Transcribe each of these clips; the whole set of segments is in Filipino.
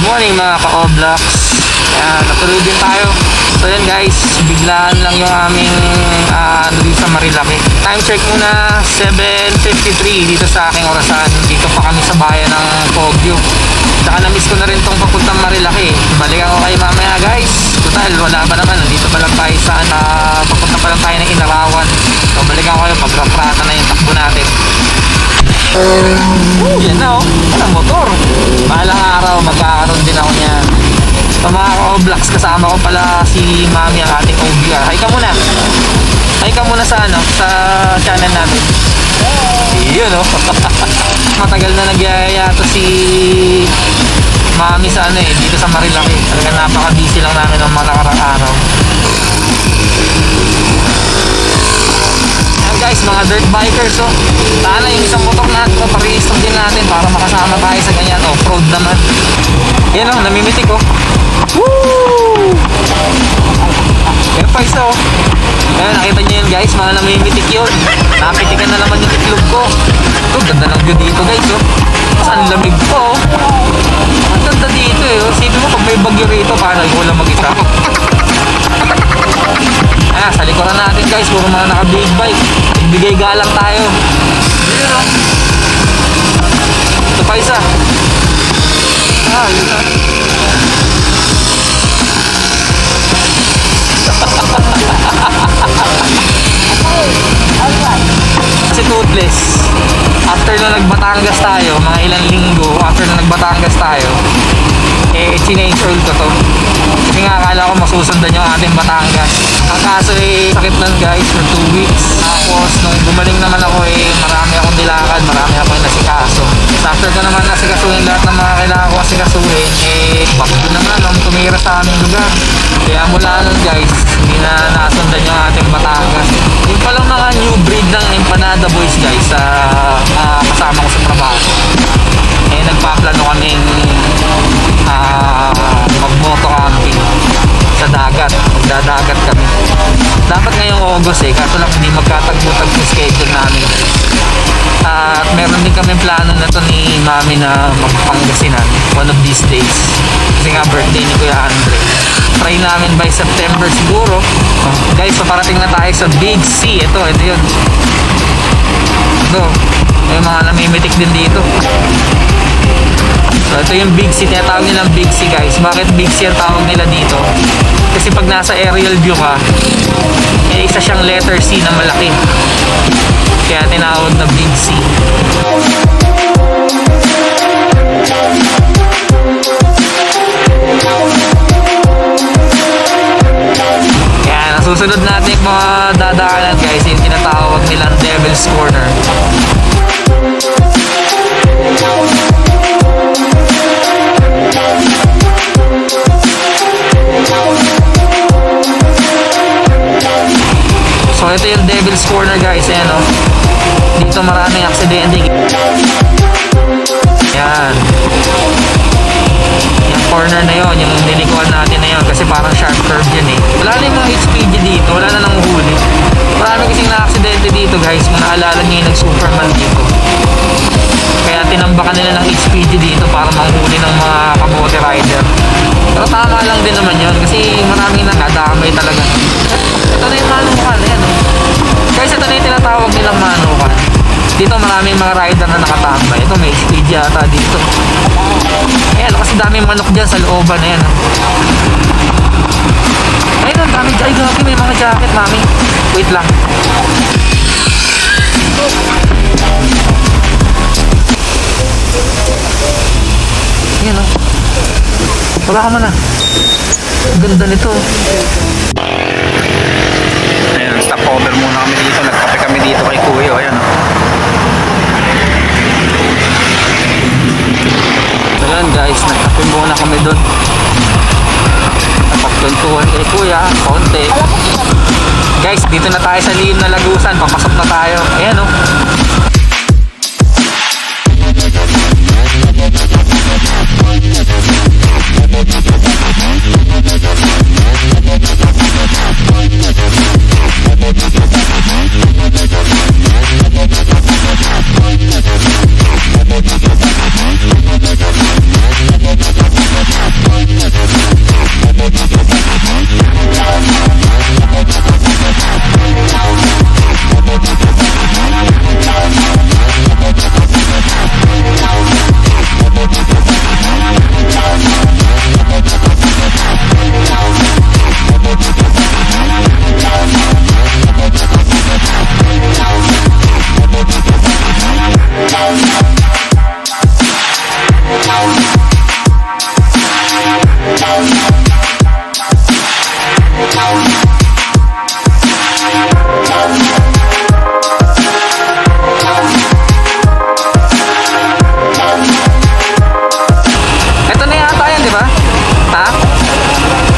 morning mga ka-Oblox. Natuloy din tayo. So yan guys, biglaan lang yung aming dito sa Marilaki. Time check muna, 7:53 dito sa aking orasan. Dito pa kami sa bayan ng Poggio. Tsaka na-miss ko na rin tong papuntang Marilaki. Balikan ko kayo mamaya guys. Total, wala pa naman. Dito pa lang tayo sa papunta pa lang tayo ng Inarawan. So balikan ko kayo pag raprata na yung takbo natin. Yan na walang motor. Balang araw magkakaroon din ako niyan. So mga ka-Oblox, kasama ko pala si Mami, ang ating OBR. Hi ka muna. Hi ka muna sa sa channel natin. Yun matagal na nagyayaya to si Mami sa dito sa Marilaki. Talaga napaka-busy lang namin ng mga nakarang araw. Guys, mga dirt bikers sana yung isang motor natin parehistong din natin para makasama tayo sa ganyan off-road naman. Yan namimitik woo! Yan pa isa Ayan, nakita nyo yun guys, mga namimitik yun. Napitikan na naman yung itlog ko. Ito, ganda ng view dito guys Saan lamig po ang ganda dito Sino mo pag may bagyo rito paano wala mag-isa. Sa likuran natin guys, puro mga naka-big bike. Bigay galang tayo. Ito pa isa. Yun Kasi toothless. After na nagbatangas tayo, mga ilang linggo after na nagbatangas tayo, change oil ko to. Kasi nga akala ko masusundan yung ating Batangas. Ang kaso sakit lang guys for 2 weeks. Tapos nung gumaling naman ako marami akong nilakad, marami akong nasikaso. After ko naman nasikasuhin lahat ng mga kailangan ko asikasuhin, bakit naman nung tumira sa aming lugar. Kaya mula nun guys, hindi na nasundan yung ating Batangas. Yung palang mga new breed ng Empanada Boys guys sa kasama ko sa trabaho. Nagpaplano kaming mag-moto camping sa dagat. Magdadagat kami. Dapat ngayong August kaso lang hindi magkatagpo-tagpo schedule namin. At meron din kami plano na to ni Mami na magpangasinan one of these days. Kasi nga birthday ni Kuya Andre. Try namin by September siguro. Guys, so parating na tayo sa Big C. Ito yun. May mga namimitik din dito. So ito yung Big C, tinatawag nilang Big C guys. Bakit Big C ang tawag nila dito? Kasi pag nasa aerial view ka, isa siyang letter C na malaki. Kaya tinawag na Big C. Kaya nasusunod natin yung mga dadaanan guys, yung tinatawag nilang Devil's Corner. So ito yung Devil's Corner guys, dito maraming aksidente. Yan yung corner na yon, yung nilikuan natin na yon, kasi parang sharp curve yun wala na yung mga HPG dito, wala na nang huli. Marami kasing na-aksidente dito guys. Kung naalala nyo yung nag-Superman dito, kaya tinambakan nila ng HPG dito para manghuli ng mga kamote rider. Pero tama lang din naman yun kasi maraming nakadamay talaga. Ito na yung manukan guys, ito na yung tinatawag nilang manukan. Dito maraming mga rider na nakatambay. Ito may HPG ata dito. Ayan, kasi daming manok dyan sa looban na yan. Ayun, ang dami. Ay, grabe, may mga jacket, Mami. Wait lang. Ayan wala ka man ganda nito. Ayan, stop over muna kami dito. Nagkape kami dito kay Kuya. Ayan Ayan guys, nagkape muna kami doon. Napagtuntuhan kay Kuya konti. Guys, dito na tayo sa Lihim na Lagusan. Papasok na tayo. Ayan Ito na yata yan, di ba? Ha?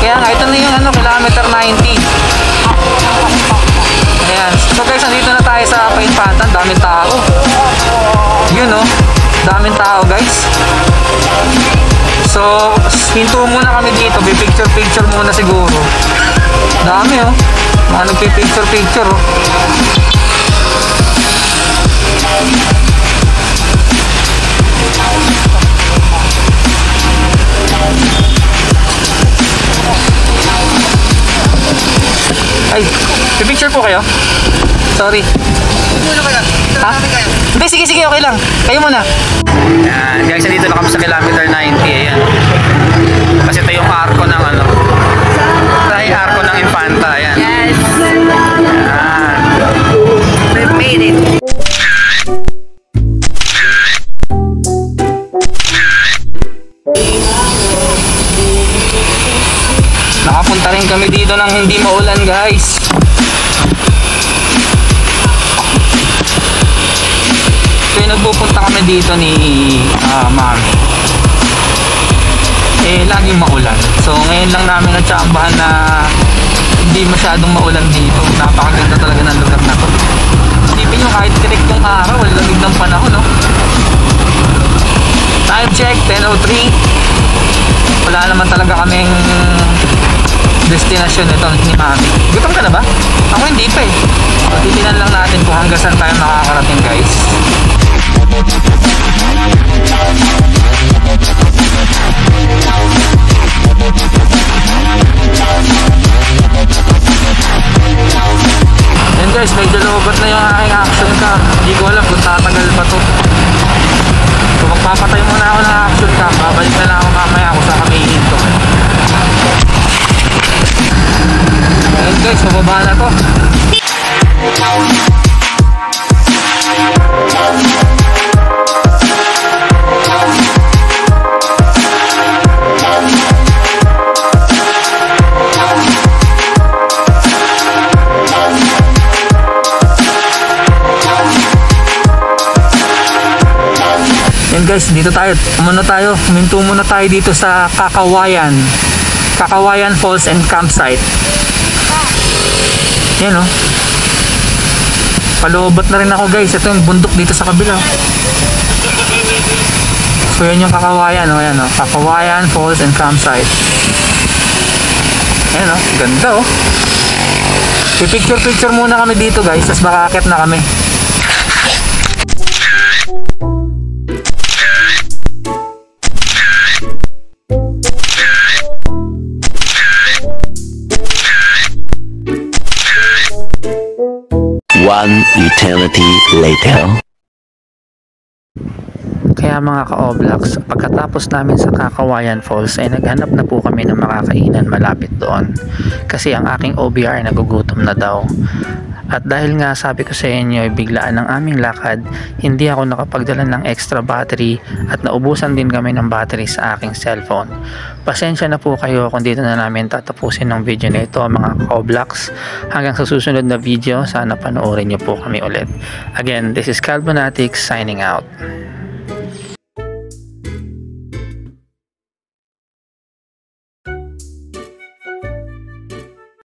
Kaya nga, ito na yung ano, kilometer 90. Ayan. So guys, nandito na tayo sa Painpantan. Daming tao. Yun oh. Daming tao guys. So, hinto muna kami dito. Picture muna siguro. Dami oh. Mga nagpipicture oh. Ay, pipicture po kayo? Sorry. Muna kaya? Ha? Hindi, sige, okay lang. Kayo muna. Yan, guys, dito na kami sa kilometer 90. Ayan. Kasi ito yung arko ng ano. Ito yung arko ng Infanta. Ayan. Yes. Ayan. We've made it. Nakapunta rin kami dito ng hindi maulan, guys. Kaya nagpupunta kami dito ni Mami. Laging maulan. So ngayon lang namin natsambahan na hindi masyadong maulan dito. Napakaganda talaga ng lugar na to. Isipin nyo, kahit tirik yung araw, lamig ng panahon, no? Time check, 10:03. Wala naman talaga kaming destinasyon nito ni Mami. Gutom ka na ba? Ako hindi pa eh. Titinan lang natin kung hanggang saan tayo makakarating, guys. Yan guys, medyo lobot na yung aking action cam. Hindi ko alam kung tatagal pa to. So magpapatay muna ako ng action cam. Babalik na lang ako mamaya kung saan kami hihinto. Ayan guys, mababa na to. Yan guys, dito tayo. Huminto muna tayo dito sa Kakawayan Falls and Campsite. Yan oh. Palobot na rin ako guys. Ito yung bundok dito sa kabila. So yan yung Kakawayan oh. Yan oh. Kakawayan Falls and Campsite. Yan oh. Ganda oh. Picture muna kami dito guys. Tapos makakit na kami. One eternity later. Kaya mga ka-Oblax, pagkatapos namin sa Kakawayan Falls ay naghanap na po kami ng makakainan malapit doon. Kasi ang aking OBR nagugutom na daw. At dahil nga sabi ko sa inyo ay biglaan ng aming lakad, hindi ako nakapagdala ng extra battery at naubusan din kami ng battery sa aking cellphone. Pasensya na po kayo kung dito na namin tatapusin ng video na ito mga ka-Oblax. Hanggang sa susunod na video, sana panoorin niyo po kami ulit. Again, this is Calbonatics signing out.